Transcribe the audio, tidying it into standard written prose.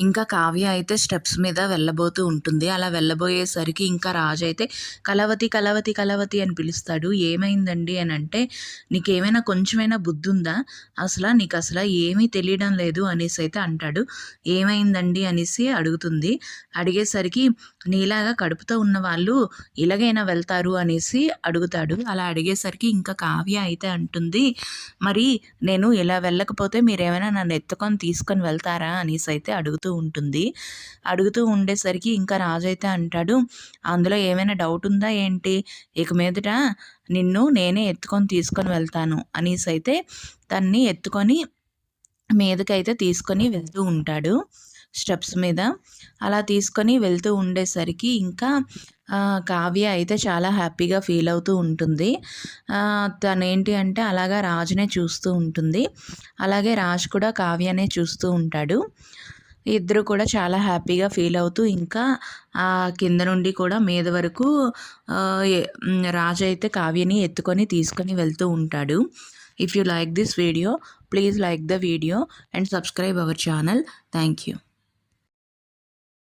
ఇంకా కావ్య అయితే స్టెప్స్ మీద వెళ్ళబోతూ ఉంటుంది. అలా వెళ్ళబోయేసరికి ఇంకా రాజు అయితే కలవతి, కలవతి, కలవతి అని పిలుస్తాడు. ఏమైందండి అని అంటే, నీకేమైనా కొంచెమైనా బుద్ధుందా? నీకసల ఏమీ తెలియడం లేదు అనేసి అయితే అంటాడు. ఏమైందండి అనేసి అడుగుతుంది. అడిగేసరికి నీలాగా కడుపుతో ఉన్న వాళ్ళు ఇలాగైనా వెళ్తారు అనేసి అడుగుతాడు. అలా అడిగేసరికి ఇంకా కావ్య అయితే అంటుంది, మరి నేను ఇలా వెళ్ళకపోతే మీరేమైనా నన్ను ఎత్తుకొని తీసుకొని వెళ్తారా అనేసి అయితే అడుగుతూ ఉంటుంది. అడుగుతూ ఉండేసరికి ఇంకా రాజైతే అంటాడు, అందులో ఏమైనా డౌట్ ఉందా ఏంటి? ఇక మీదట నిన్ను నేనే ఎత్తుకొని తీసుకొని వెళ్తాను అనేసి అయితే తన్ని ఎత్తుకొని మీదకైతే తీసుకొని వెళ్తూ ఉంటాడు స్టెప్స్ మీద. అలా తీసుకొని వెళ్తూ ఉండేసరికి ఇంకా కావ్య అయితే చాలా హ్యాపీగా ఫీల్ అవుతూ ఉంటుంది. తనేంటి అంటే అలాగా రాజునే చూస్తూ ఉంటుంది. అలాగే రాజు కూడా కావ్యనే చూస్తూ ఉంటాడు. ఇద్దరు కూడా చాలా హ్యాపీగా ఫీల్ అవుతూ ఇంకా కింద నుండి కూడా మీద వరకు రాజు అయితే కావ్యని ఎత్తుకొని తీసుకొని వెళ్తూ ఉంటాడు. If you like this video, please like the video and subscribe our channel. Thank you.